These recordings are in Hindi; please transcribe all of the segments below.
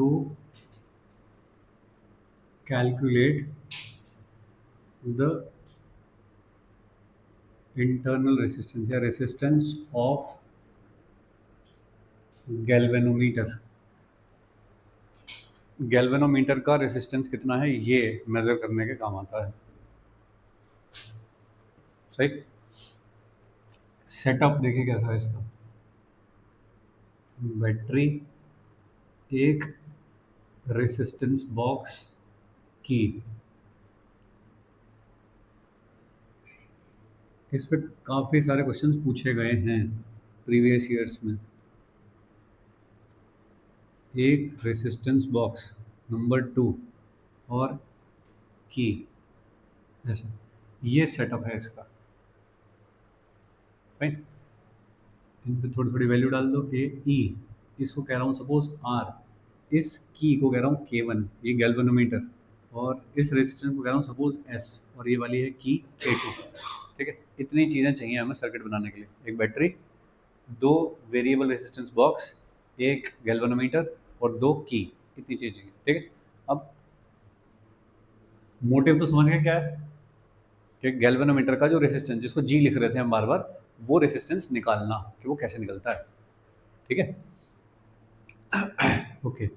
To calculate the internal resistance या resistance of galvanometer. गैल्वेनोमीटर का रेसिस्टेंस कितना है ये मेजर करने के काम आता है. सही. सेटअप देखिए कैसा है इसका. बैटरी, एक रेसिस्टेंस बॉक्स की. इस पे काफ़ी सारे क्वेश्चंस पूछे गए हैं प्रीवियस ईयर्स में. एक रेसिस्टेंस बॉक्स, नंबर 2 और की. ऐसा ये सेटअप है इसका. राइट. इन पे थोड़ी थोड़ी वैल्यू डाल दो कि ई, इसको कह रहा हूँ सपोज आर, इस की को कह रहा हूँ K1, ये गैल्वेनोमीटर, और इस रेजिस्टेंस को कह रहा हूँ सपोज S, और ये वाली है की K2. ठीक है. इतनी चीज़ें चाहिए हमें सर्किट बनाने के लिए. एक बैटरी, 2 वेरिएबल रेजिस्टेंस बॉक्स, एक गैल्वेनोमीटर और 2 की. इतनी चीज़ चाहिए. ठीक है. अब मोटिव तो समझ गए क्या है कि गैल्वेनोमीटर का जो रेजिस्टेंस, जिसको G लिख रहे थे हम बार बार, वो रेजिस्टेंस निकालना कि वो कैसे निकलता है. ठीक है. ओके.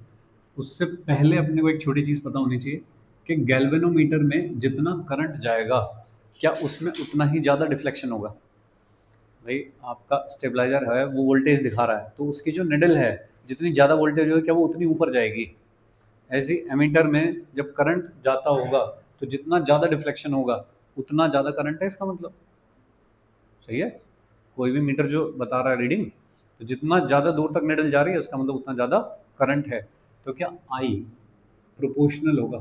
उससे पहले अपने को एक छोटी चीज़ पता होनी चाहिए कि गैल्वेनोमीटर में जितना करंट जाएगा क्या उसमें उतना ही ज़्यादा डिफ्लेक्शन होगा. भाई आपका स्टेबलाइजर है, वो वोल्टेज दिखा रहा है, तो उसकी जो निडल है, जितनी ज़्यादा वोल्टेज होगी क्या वो उतनी ऊपर जाएगी. ऐसी एमीटर में जब करंट जाता होगा तो जितना ज़्यादा डिफ्लेक्शन होगा उतना ज़्यादा करंट है, इसका मतलब. सही है. कोई भी मीटर जो बता रहा है रीडिंग, तो जितना ज़्यादा दूर तक निडल जा रही है उसका मतलब उतना ज़्यादा करंट है. तो क्या आई प्रोपोर्शनल होगा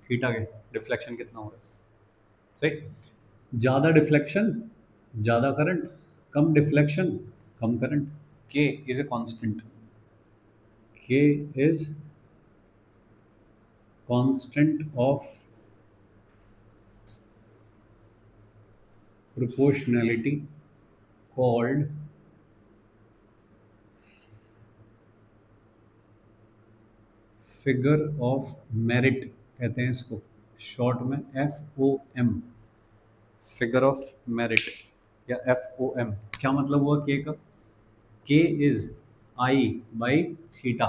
थीटा के डिफ्लेक्शन कितना हो रहा है. सही. ज़्यादा डिफ्लेक्शन ज़्यादा करंट, कम डिफ्लेक्शन कम करंट. के इज ए कांस्टेंट. के is constant of proportionality called figure of merit कहते हैं इसको, शॉर्ट में FOM, फिगर ऑफ मेरिट या FOM. क्या मतलब हुआ के का? के इज आई बाई थीटा,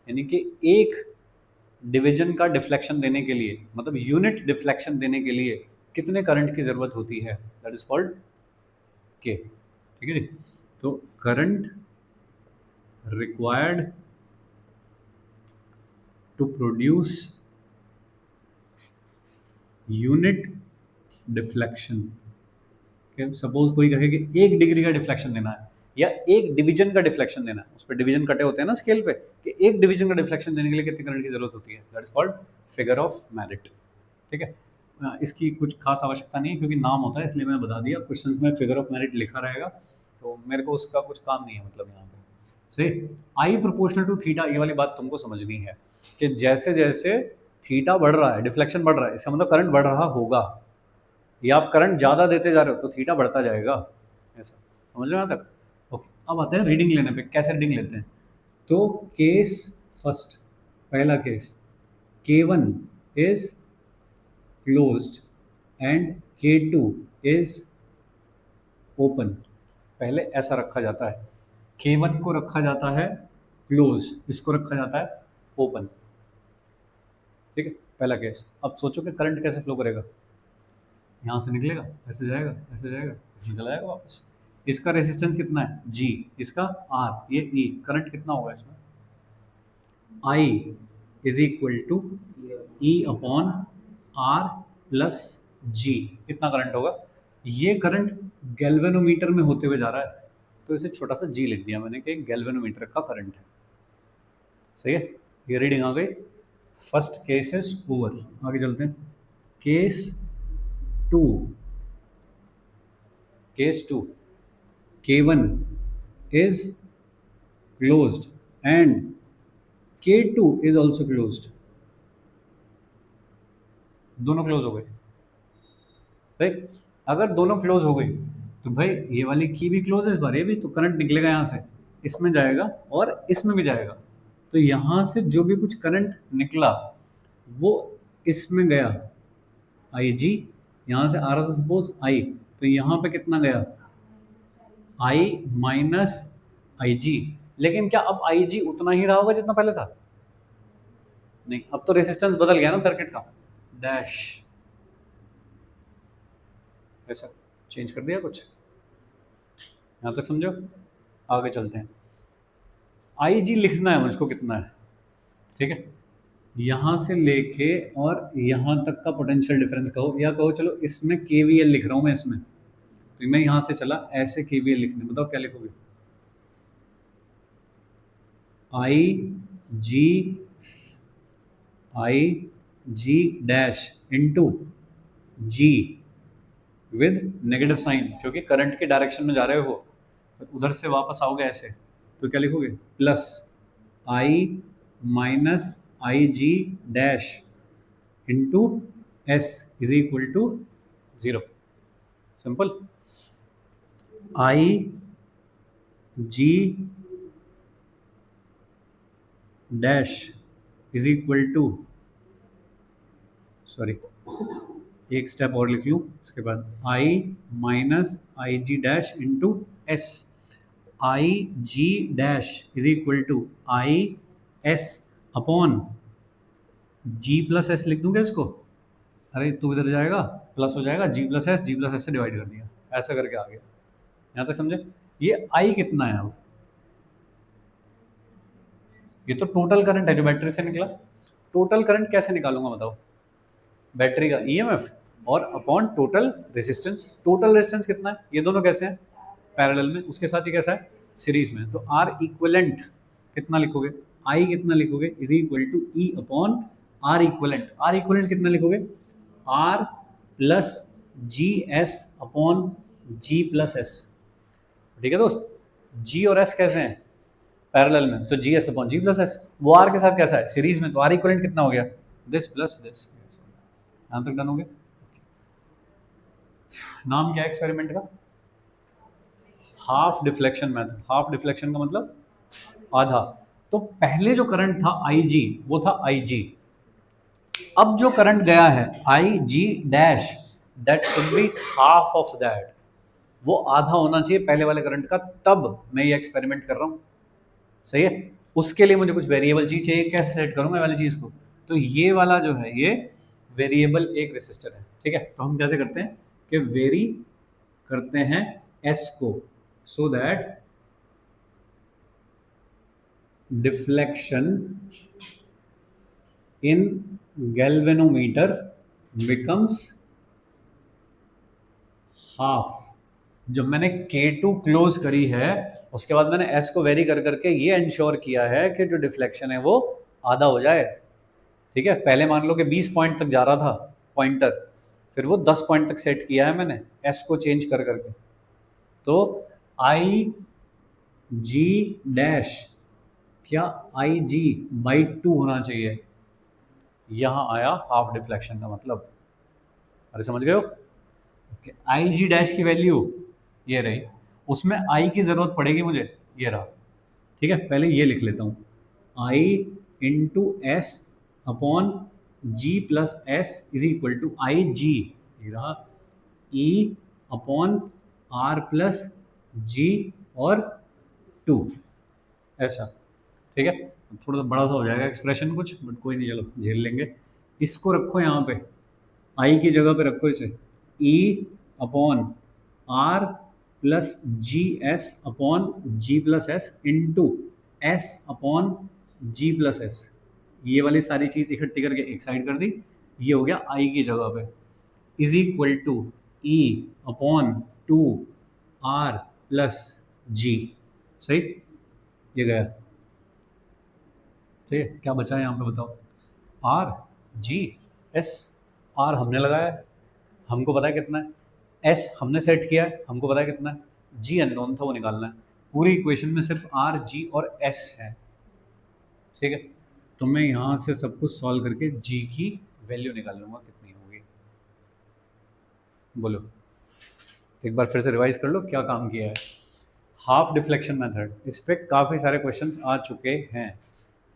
यानी कि एक डिवीजन का डिफ्लेक्शन देने के लिए, मतलब यूनिट डिफ्लेक्शन देने के लिए कितने करंट की ज़रूरत होती है, दैट इज कॉल्ड के. ठीक है जी. तो current required to produce unit deflection. Suppose कोई कहे कि 1 डिग्री का डिफ्लेक्शन देना है या एक डिवीजन का डिफ्लेक्शन देना है, उस पर डिवीजन कटे होते हैं ना स्केल पे, कि एक डिवीजन का डिफ्लेक्शन देने के लिए कितनी करंट की जरूरत होती है, that is called figure of merit. ठीक है. इसकी कुछ खास आवश्यकता नहीं है क्योंकि नाम होता है, इसलिए मैंने बता दिया. क्वेश्चन में फिगर ऑफ मेरिट लिखा रहेगा तो मेरे को उसका कुछ काम नहीं है, मतलब यहाँ पे. सही. आई प्रोपोर्शनल टू थीटा, ये वाली बात तुमको समझनी है कि जैसे जैसे थीटा बढ़ रहा है डिफ्लेक्शन बढ़ रहा है, इसका मतलब करंट बढ़ रहा होगा, या आप करंट ज़्यादा देते जा रहे हो तो थीटा बढ़ता जाएगा. ऐसा समझ रहे हो यहाँ तक. ओके. अब आते हैं रीडिंग लेने पे. कैसे रीडिंग लेते हैं? तो केस फर्स्ट, पहला case, K1 is closed end K2 is open. पहले ऐसा रखा जाता है. K1 को रखा जाता है क्लोज, इसको रखा जाता है ओपन. ठीक है. पहला केस. अब सोचो कि करंट कैसे फ्लो करेगा. यहाँ से निकलेगा, ऐसे जाएगा, ऐसे जाएगा, इसमें चला जाएगा वापस. इसका रेसिस्टेंस कितना है G, इसका R, ये E. करंट कितना होगा इसमें? I is equal to E अपॉन R प्लस G. इतना करंट होगा. ये करंट गैल्वेनोमीटर में होते हुए जा रहा है, तो इसे छोटा सा G लिख दिया मैंने कि गैल्वेनोमीटर का करंट है. सही है. ये रीडिंग आ गई. First case is over. आगे चलते हैं. Case 2, case 2, K1 is closed and K2 is also closed. दोनों क्लोज हो गए. राइट. अगर दोनों क्लोज हो गई तो भाई ये वाली की भी क्लोज है इस बार, ये भी, तो करंट निकलेगा यहाँ से, इसमें जाएगा और इसमें भी जाएगा, तो यहाँ से जो भी कुछ करंट निकला वो इसमें गया, आई जी, यहाँ से आ रहा था सपोज आई, तो यहाँ पे कितना गया, आई माइनस आई जी। लेकिन क्या अब आई जी उतना ही रहा होगा जितना पहले था? नहीं, अब तो रेसिस्टेंस बदल गया ना सर्किट का, डैश ऐसा चेंज कर दिया कुछ। यहाँ तक समझो, आगे चलते हैं। आई जी लिखना है मुझको कितना है, ठीक है, यहाँ से लेके और यहाँ तक का पोटेंशियल डिफरेंस कहो, या कहो चलो इसमें केवीएल लिख रहा हूँ मैं इसमें, तो मैं यहाँ से चला ऐसे केवीएल लिखने, बताओ क्या लिखोगे? I G dash into G with negative sign, क्योंकि करंट के डायरेक्शन में जा रहे हो, उधर से वापस आओगे ऐसे, तो क्या लिखोगे? Plus I minus I G dash into S is equal to 0। Simple. I G dash is equal to, sorry एक स्टेप और लिख लूँ उसके बाद, I minus I G dash into S, I G dash is equal to I S upon ji plus S लिख दूंगा इसको, अरे तू इधर जाएगा प्लस हो जाएगा, जी प्लस एस से डिवाइड कर दिया, ऐसा करके आ गया। यहाँ तक समझे? ये आई कितना है अब? ये तो टोटल करंट है जो बैटरी से निकला। टोटल करंट कैसे निकालूंगा बताओ? बैटरी का ईएमएफ और upon total resistance. Total resistance कितना है? ये दोनों कैसे हैं? पैरेलल में, उसके साथ ही कैसा है? सीरीज में। तो आर इक्विवेलेंट कितना लिखोगे? आई कितना लिखोगे? Is equal to E upon r equivalent. R equivalent कितना लिखोगे? R plus g s upon जी प्लस एस। ठीक है दोस्त, जी और एस कैसे हैं? पैरेलल में, तो जी एस अपॉन जी प्लस एस। वो आर के साथ कैसा है? सीरीज में, तो आर इक्विवेलेंट कितना हो गया? This plus this. यहाँ तक डन हो गया। नाम क्या है एक्सपेरिमेंट का? Half deflection method. Half deflection का मतलब आधा। तो पहले जो करंट था आई जी, वो था आई जी। अब जो करंट गया है I G dash, that should be half of that, वो आधा होना चाहिए पहले वाले करंट का, तब मैं ये एक्सपेरिमेंट कर रहा हूँ। सही है? उसके लिए मुझे कुछ वेरिएबल जी चाहिए, कैसे सेट करूंगा वाली चीज को? तो ये वाला जो है ये वेरिएबल एक रेसिस्टर है। ठीक है, तो हम कैसे करते हैं कि वेरी करते हैं एस को, so that deflection in galvanometer becomes half. जब मैंने K2 क्लोज करी है, उसके बाद मैंने S को वेरी कर करके ये इंश्योर किया है कि जो डिफ्लेक्शन है वो आधा हो जाए। ठीक है, पहले मान लो कि 20 पॉइंट तक जा रहा था पॉइंटर, फिर वो 10 पॉइंट तक सेट किया है मैंने S को चेंज कर करके। तो आई जी डैश क्या आई जी बाई 2 होना चाहिए। यहाँ आया हाफ डिफ्लेक्शन का मतलब। अरे समझ गए हो? आई जी डैश की वैल्यू ये रही, उसमें आई की जरूरत पड़ेगी मुझे, ये रहा। ठीक है, पहले ये लिख लेता हूँ, I into S upon ji plus S is equal to I G, ये रहा, E upon are plus G और 2, ऐसा। ठीक है, थोड़ा सा बड़ा सा हो जाएगा एक्सप्रेशन कुछ, बट कोई नहीं, चलो झेल लेंगे। इसको रखो यहाँ पे, आई की जगह पे रखो इसे, e upon are plus g s upon ji plus s into S upon ji plus s. ये वाली सारी चीज़ इकट्ठी करके एक साइड कर दी, ये हो गया आई की जगह पे, is equal to E upon 2 R plus G. सही, ये गया। ठीक है, क्या बचा है यहाँ पे बताओ? R G S. आर हमने लगाया है, हमको पता है कितना है, एस हमने सेट किया है, हमको पता है कितना है, जी अननोन था वो निकालना है। पूरी इक्वेशन में सिर्फ आर जी और एस है। ठीक है, तो मैं यहाँ से सब कुछ सॉल्व करके जी की वैल्यू निकाल लूँगा कितनी होगी। बोलो, एक बार फिर से रिवाइज कर लो क्या काम किया है। हाफ डिफ्लेक्शन मेथड, इस पर काफ़ी सारे क्वेश्चंस आ चुके हैं।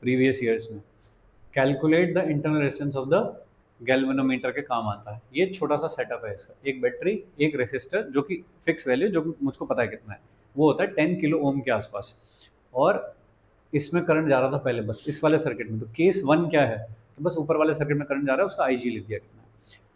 प्रीवियस ईयर्स में। Calculate the internal resistance of the galvanometer के काम आता है। ये छोटा सा सेटअप है इसका, एक बैटरी, एक रेसिस्टर जो कि फिक्स वैल्यू जो मुझको पता है कितना है, वो होता है 10 किलो ओम के आसपास, और इसमें करंट जा रहा था पहले बस इस वाले सर्किट में। तो केस 1 क्या है कि बस ऊपर वाले सर्किट में करंट जा रहा है, उसका IG लिख दिया कितना है।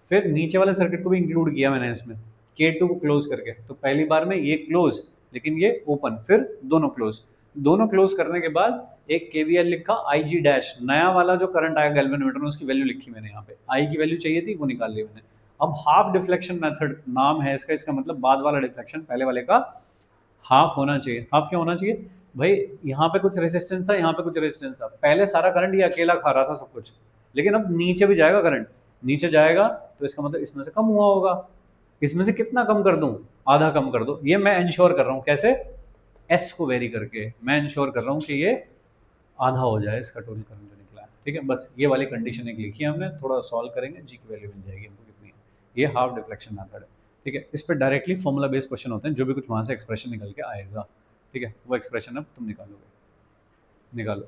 फिर नीचे वाले सर्किट को भी इंक्लूड किया मैंने इसमें, K2 को क्लोज करके। तो पहली बार में ये क्लोज लेकिन ये ओपन, फिर दोनों क्लोज। दोनों क्लोज करने के बाद एक KVL लिखा, IG डैश, नया वाला जो करंट आया गैल्वेनोमीटर में उसकी वैल्यू लिखी मैंने यहाँ पे, I की वैल्यू चाहिए थी वो निकाल ली मैंने। अब हाफ डिफ्लेक्शन मेथड नाम है इसका, इसका मतलब बाद वाला डिफ्लेक्शन पहले वाले का हाफ होना चाहिए। हाफ क्यों होना चाहिए भाई, यहाँ पे कुछ रेजिस्टेंस था, यहाँ पे कुछ रेजिस्टेंस था, पहले सारा करंट ये अकेला खा रहा था सब कुछ, लेकिन अब नीचे भी जाएगा करंट, नीचे जाएगा तो इसका मतलब इसमें से कम हुआ होगा। इसमें से कितना कम कर दूं, आधा कम कर दो। ये मैं इंश्योर कर रहा हूँ कैसे, एस को वेरी करके मैं इंश्योर कर रहा हूँ कि ये आधा हो जाए इसका टोटल करंट जो निकला है। ठीक है, बस ये वाली कंडीशन एक लिखी है हमने, थोड़ा सॉल्व करेंगे, जी की वैल्यू मिल जाएगी हमको कितनी है। ये हाफ डिफ्लेक्शन मेथड है। ठीक है, इस पर डायरेक्टली फॉर्मूला बेस्ड क्वेश्चन होते हैं, जो भी कुछ वहाँ से एक्सप्रेशन निकल के आएगा। ठीक है, वो एक्सप्रेशन अब तुम निकालोगे, निकालो।